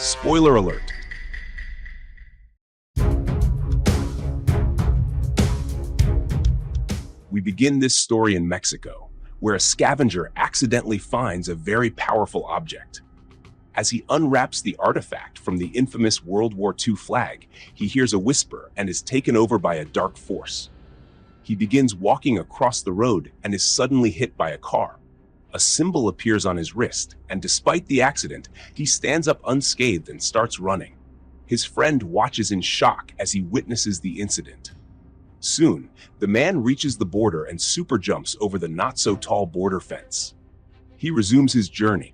Spoiler alert. We begin this story in Mexico, where a scavenger accidentally finds a very powerful object. As he unwraps the artifact from the infamous World War II flag, he hears a whisper and is taken over by a dark force. He begins walking across the road and is suddenly hit by a car. A symbol appears on his wrist, and despite the accident, he stands up unscathed and starts running. His friend watches in shock as he witnesses the incident. Soon, the man reaches the border and super jumps over the not-so-tall border fence. He resumes his journey.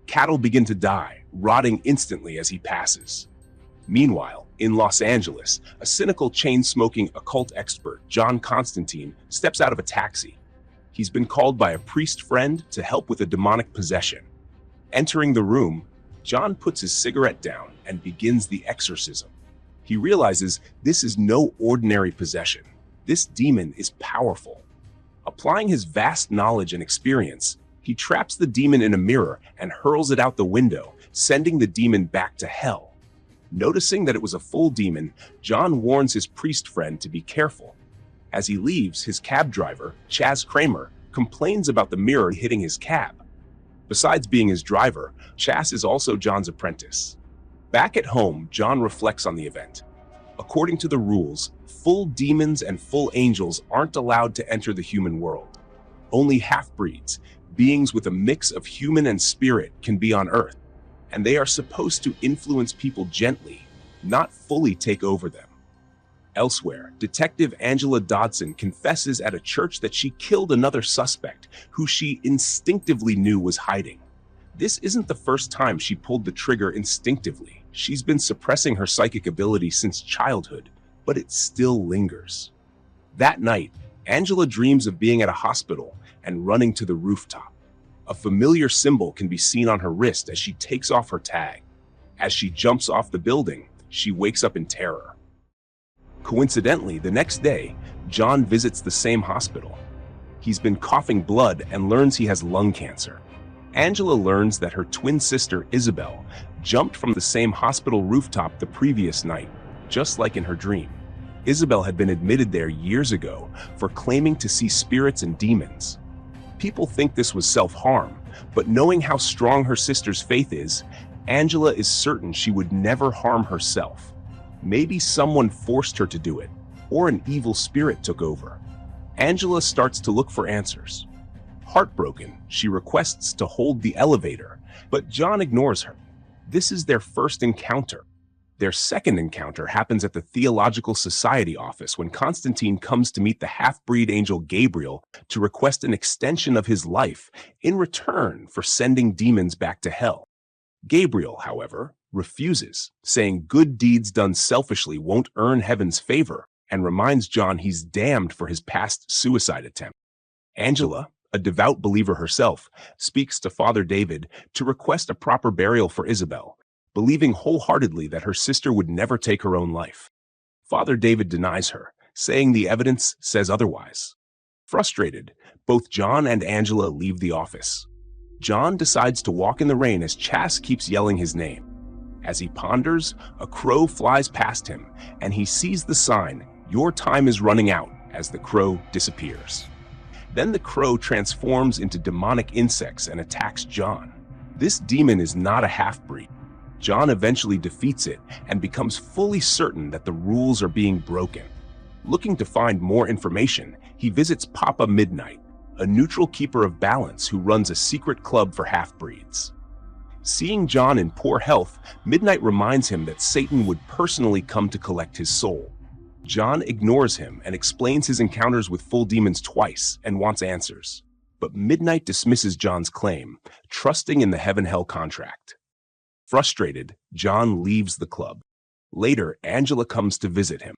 Cattle begin to die, rotting instantly as he passes. Meanwhile, in Los Angeles, a cynical chain-smoking occult expert, Constantine, steps out of a taxi. He's been called by a priest friend to help with a demonic possession. Entering the room, John puts his cigarette down and begins the exorcism. He realizes this is no ordinary possession. This demon is powerful. Applying his vast knowledge and experience, he traps the demon in a mirror and hurls it out the window, sending the demon back to hell. Noticing that it was a full demon, John warns his priest friend to be careful. As he leaves, his cab driver, Chaz Kramer, complains about the mirror hitting his cab. Besides being his driver, Chaz is also John's apprentice. Back at home, John reflects on the event. According to the rules, full demons and full angels aren't allowed to enter the human world. Only half-breeds, beings with a mix of human and spirit, can be on Earth, and they are supposed to influence people gently, not fully take over them. Elsewhere, Detective Angela Dodson confesses at a church that she killed another suspect who she instinctively knew was hiding. This isn't the first time she pulled the trigger instinctively. She's been suppressing her psychic ability since childhood, but it still lingers. That night, Angela dreams of being at a hospital and running to the rooftop. A familiar symbol can be seen on her wrist as she takes off her tag. As she jumps off the building, she wakes up in terror. Coincidentally, the next day, John visits the same hospital. He's been coughing blood and learns he has lung cancer. Angela learns that her twin sister, Isabel, jumped from the same hospital rooftop the previous night, just like in her dream. Isabel had been admitted there years ago for claiming to see spirits and demons. People think this was self-harm, but knowing how strong her sister's faith is, Angela is certain she would never harm herself. Maybe someone forced her to do it, or an evil spirit took over. Angela starts to look for answers. Heartbroken, she requests to hold the elevator, but John ignores her. This is their first encounter. Their second encounter happens at the Theological Society office when Constantine comes to meet the half-breed angel Gabriel to request an extension of his life in return for sending demons back to hell. Gabriel, however, refuses, saying good deeds done selfishly won't earn heaven's favor, and reminds John he's damned for his past suicide attempt. Angela, a devout believer herself, speaks to Father David to request a proper burial for Isabel, believing wholeheartedly that her sister would never take her own life. Father David denies her, saying the evidence says otherwise. Frustrated, both John and Angela leave the office. John decides to walk in the rain as Chas keeps yelling his name. As he ponders, a crow flies past him, and he sees the sign, "Your time is running out," as the crow disappears. Then the crow transforms into demonic insects and attacks John. This demon is not a half-breed. John eventually defeats it and becomes fully certain that the rules are being broken. Looking to find more information, he visits Papa Midnight, a neutral keeper of balance who runs a secret club for half-breeds. Seeing John in poor health, Midnight reminds him that Satan would personally come to collect his soul. John ignores him and explains his encounters with full demons twice and wants answers. But Midnight dismisses John's claim, trusting in the heaven-hell contract. Frustrated, John leaves the club. Later, Angela comes to visit him.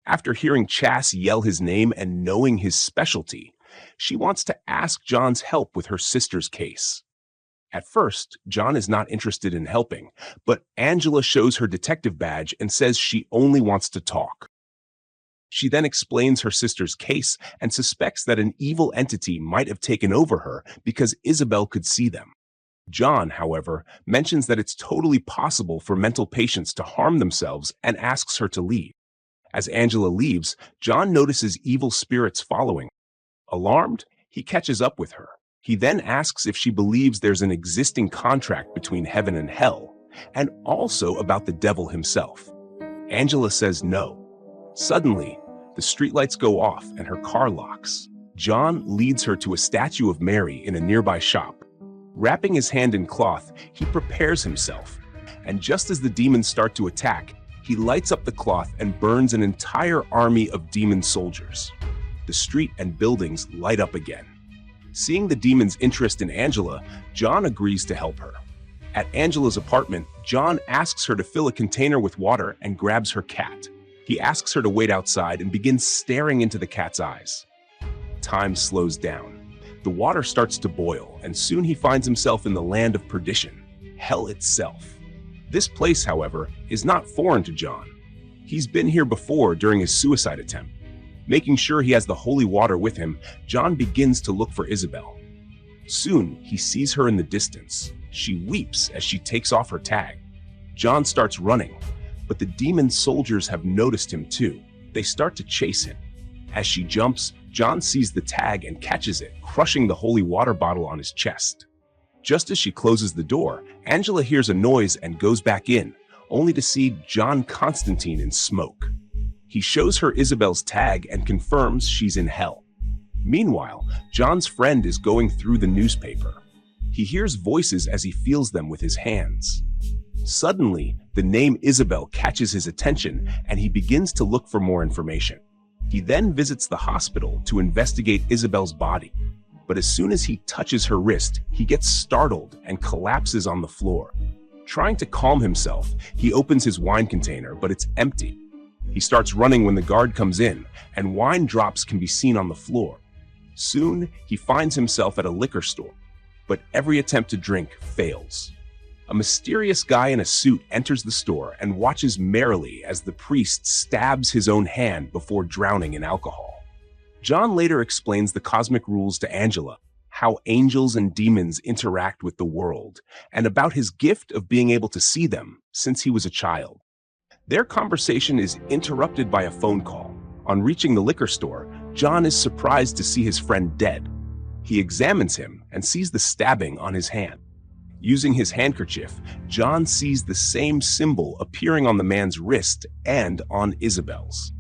After hearing Chas yell his name and knowing his specialty, she wants to ask John's help with her sister's case. At first, John is not interested in helping, but Angela shows her detective badge and says she only wants to talk. She then explains her sister's case and suspects that an evil entity might have taken over her because Isabel could see them. John, however, mentions that it's totally possible for mental patients to harm themselves and asks her to leave. As Angela leaves, John notices evil spirits following. Alarmed, he catches up with her. He then asks if she believes there's an existing contract between heaven and hell, and also about the devil himself. Angela says no. Suddenly, the streetlights go off and her car locks. John leads her to a statue of Mary in a nearby shop. Wrapping his hand in cloth, he prepares himself, and just as the demons start to attack, he lights up the cloth and burns an entire army of demon soldiers. The street and buildings light up again. Seeing the demon's interest in Angela, John agrees to help her. At Angela's apartment, John asks her to fill a container with water and grabs her cat. He asks her to wait outside and begins staring into the cat's eyes. Time slows down. The water starts to boil, and soon he finds himself in the land of perdition, hell itself. This place, however, is not foreign to John. He's been here before during his suicide attempt. Making sure he has the holy water with him, John begins to look for Isabel. Soon, he sees her in the distance. She weeps as she takes off her tag. John starts running, but the demon soldiers have noticed him too. They start to chase him. As she jumps, John sees the tag and catches it, crushing the holy water bottle on his chest. Just as she closes the door, Angela hears a noise and goes back in, only to see John Constantine in smoke. He shows her Isabel's tag and confirms she's in hell. Meanwhile, John's friend is going through the newspaper. He hears voices as he feels them with his hands. Suddenly, the name Isabel catches his attention and he begins to look for more information. He then visits the hospital to investigate Isabel's body. But as soon as he touches her wrist, he gets startled and collapses on the floor. Trying to calm himself, he opens his wine container, but it's empty. He starts running when the guard comes in, and wine drops can be seen on the floor. Soon, he finds himself at a liquor store, but every attempt to drink fails. A mysterious guy in a suit enters the store and watches merrily as the priest stabs his own hand before drowning in alcohol. John later explains the cosmic rules to Angela, how angels and demons interact with the world, and about his gift of being able to see them since he was a child. Their conversation is interrupted by a phone call. On reaching the liquor store, John is surprised to see his friend dead. He examines him and sees the stabbing on his hand. Using his handkerchief, John sees the same symbol appearing on the man's wrist and on Isabel's.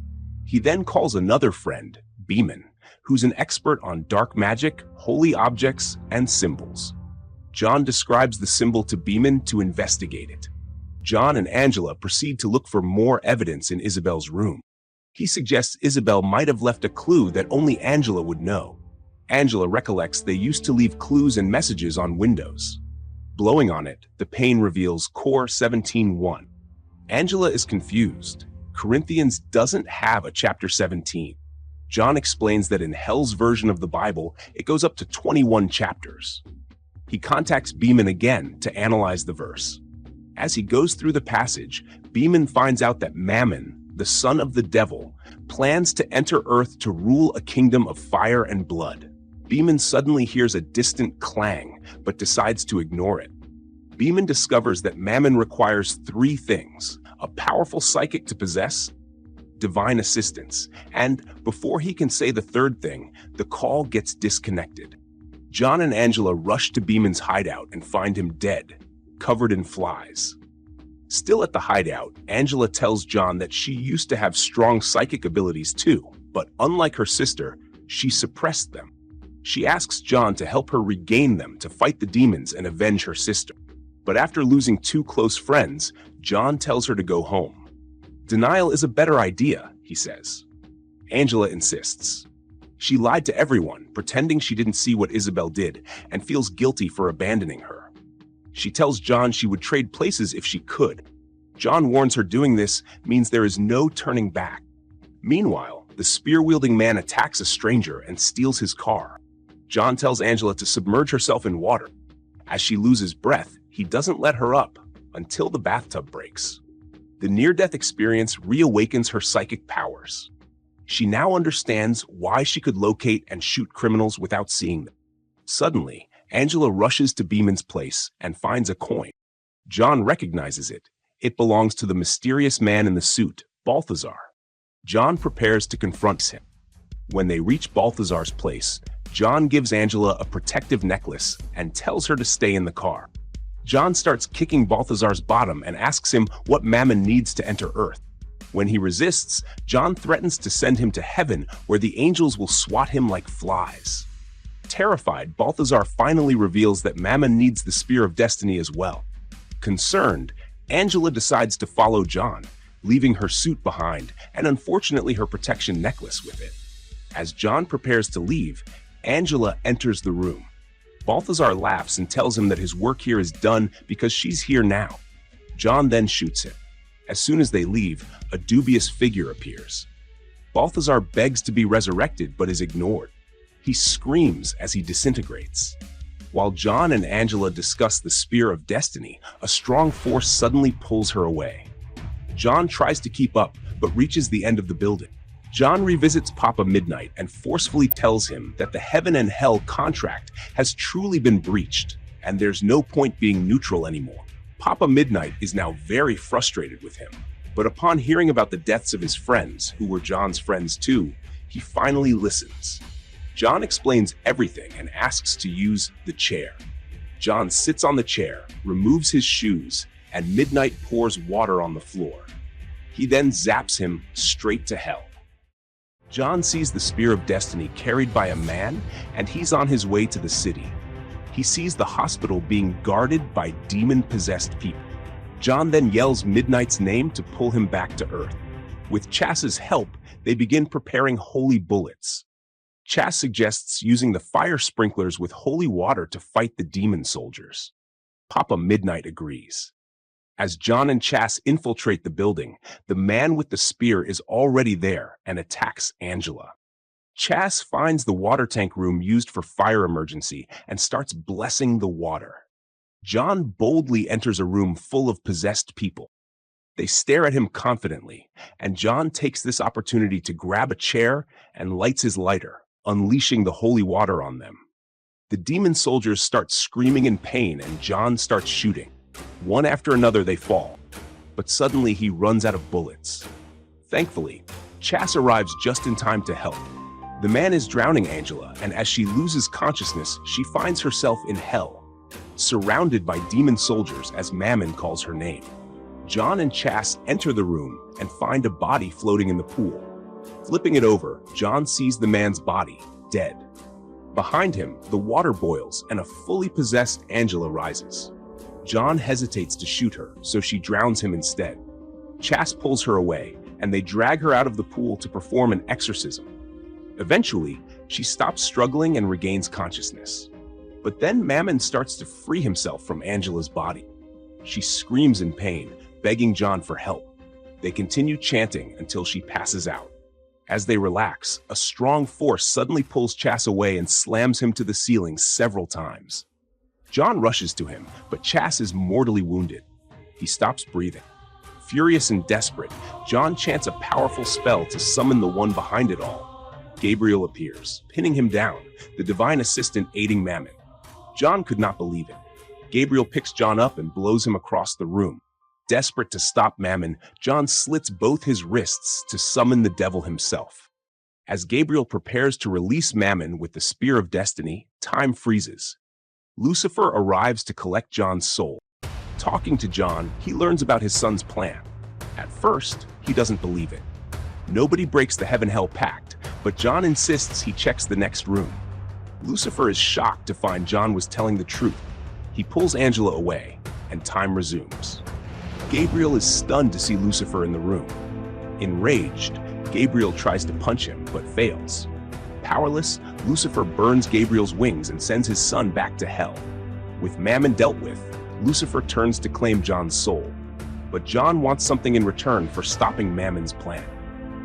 He then calls another friend, Beeman, who's an expert on dark magic, holy objects, and symbols. John describes the symbol to Beeman to investigate it. John and Angela proceed to look for more evidence in Isabel's room. He suggests Isabel might have left a clue that only Angela would know. Angela recollects they used to leave clues and messages on windows. Blowing on it, the pane reveals Core 17:1. Angela is confused. Corinthians doesn't have a chapter 17. John explains that in Hell's version of the Bible, it goes up to 21 chapters. He contacts Beeman again to analyze the verse. As he goes through the passage, Beeman finds out that Mammon, the son of the devil, plans to enter Earth to rule a kingdom of fire and blood. Beeman suddenly hears a distant clang, but decides to ignore it. Beeman discovers that Mammon requires 3 things: a powerful psychic to possess, divine assistance, and before he can say the third thing, the call gets disconnected. John and Angela rush to Beeman's hideout and find him dead, covered in flies. Still at the hideout, Angela tells John that she used to have strong psychic abilities too, but unlike her sister, she suppressed them. She asks John to help her regain them to fight the demons and avenge her sister. But after losing 2 close friends, John tells her to go home. Denial is a better idea, he says. Angela insists. She lied to everyone, pretending she didn't see what Isabel did, and feels guilty for abandoning her. She tells John she would trade places if she could. John warns her doing this means there is no turning back. Meanwhile, the spear-wielding man attacks a stranger and steals his car. John tells Angela to submerge herself in water. As she loses breath, he doesn't let her up until the bathtub breaks. The near-death experience reawakens her psychic powers. She now understands why she could locate and shoot criminals without seeing them. Suddenly, Angela rushes to Beeman's place and finds a coin. John recognizes it. It belongs to the mysterious man in the suit, Balthazar. John prepares to confront him. When they reach Balthazar's place, John gives Angela a protective necklace and tells her to stay in the car. John starts kicking Balthazar's bottom and asks him what Mammon needs to enter Earth. When he resists, John threatens to send him to heaven, where the angels will swat him like flies. Terrified, Balthazar finally reveals that Mammon needs the Spear of Destiny as well. Concerned, Angela decides to follow John, leaving her suit behind and unfortunately her protection necklace with it. As John prepares to leave, Angela enters the room. Balthazar laughs and tells him that his work here is done because she's here now. John then shoots him. As soon as they leave, a dubious figure appears. Balthazar begs to be resurrected but is ignored. He screams as he disintegrates. While John and Angela discuss the Spear of Destiny, a strong force suddenly pulls her away. John tries to keep up, but reaches the end of the building. John revisits Papa Midnight and forcefully tells him that the Heaven and Hell contract has truly been breached, and there's no point being neutral anymore. Papa Midnight is now very frustrated with him, but upon hearing about the deaths of his friends, who were John's friends too, he finally listens. John explains everything and asks to use the chair. John sits on the chair, removes his shoes, and Midnight pours water on the floor. He then zaps him straight to hell. John sees the Spear of Destiny carried by a man, and he's on his way to the city. He sees the hospital being guarded by demon-possessed people. John then yells Midnight's name to pull him back to Earth. With Chas's help, they begin preparing holy bullets. Chas suggests using the fire sprinklers with holy water to fight the demon soldiers. Papa Midnight agrees. As John and Chas infiltrate the building, the man with the spear is already there and attacks Angela. Chas finds the water tank room used for fire emergency and starts blessing the water. John boldly enters a room full of possessed people. They stare at him confidently, and John takes this opportunity to grab a chair and lights his lighter, unleashing the holy water on them. The demon soldiers start screaming in pain and John starts shooting. One after another they fall, but suddenly he runs out of bullets. Thankfully, Chas arrives just in time to help. The man is drowning Angela, and as she loses consciousness, she finds herself in hell, surrounded by demon soldiers as Mammon calls her name. John and Chas enter the room and find a body floating in the pool. Flipping it over, John sees the man's body, dead. Behind him, the water boils and a fully possessed Angela rises. John hesitates to shoot her, so she drowns him instead. Chas pulls her away, and they drag her out of the pool to perform an exorcism. Eventually, she stops struggling and regains consciousness. But then Mammon starts to free himself from Angela's body. She screams in pain, begging John for help. They continue chanting until she passes out. As they relax, a strong force suddenly pulls Chas away and slams him to the ceiling several times. John rushes to him, but Chas is mortally wounded. He stops breathing. Furious and desperate, John chants a powerful spell to summon the one behind it all. Gabriel appears, pinning him down, the divine assistant aiding Mammon. John could not believe it. Gabriel picks John up and blows him across the room. Desperate to stop Mammon, John slits both his wrists to summon the devil himself. As Gabriel prepares to release Mammon with the Spear of Destiny, time freezes. Lucifer arrives to collect John's soul. Talking to John, he learns about his son's plan. At first, he doesn't believe it. Nobody breaks the Heaven-Hell pact, but John insists he checks the next room. Lucifer is shocked to find John was telling the truth. He pulls Angela away, and time resumes. Gabriel is stunned to see Lucifer in the room. Enraged, Gabriel tries to punch him, but fails. Powerless, Lucifer burns Gabriel's wings and sends his son back to hell. With Mammon dealt with, Lucifer turns to claim John's soul. But John wants something in return for stopping Mammon's plan.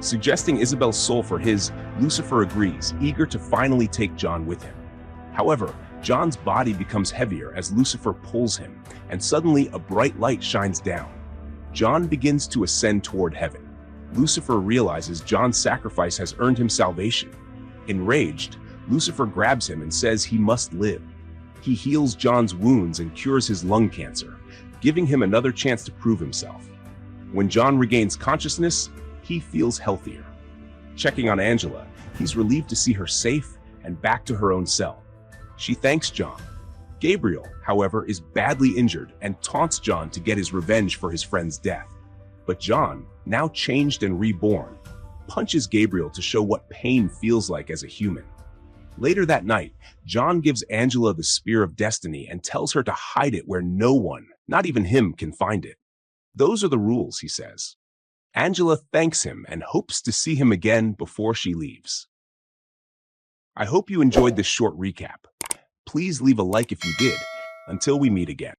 Suggesting Isabel's soul for his, Lucifer agrees, eager to finally take John with him. However, John's body becomes heavier as Lucifer pulls him, and suddenly a bright light shines down. John begins to ascend toward heaven. Lucifer realizes John's sacrifice has earned him salvation. Enraged, Lucifer grabs him and says he must live. He heals John's wounds and cures his lung cancer, giving him another chance to prove himself. When John regains consciousness, he feels healthier. Checking on Angela, he's relieved to see her safe and back to her own cell. She thanks John. Gabriel, however, is badly injured and taunts John to get his revenge for his friend's death. But John, now changed and reborn, punches Gabriel to show what pain feels like as a human. Later that night, John gives Angela the Spear of Destiny and tells her to hide it where no one, not even him, can find it. Those are the rules, he says. Angela thanks him and hopes to see him again before she leaves. I hope you enjoyed this short recap. Please leave a like if you did. Until we meet again.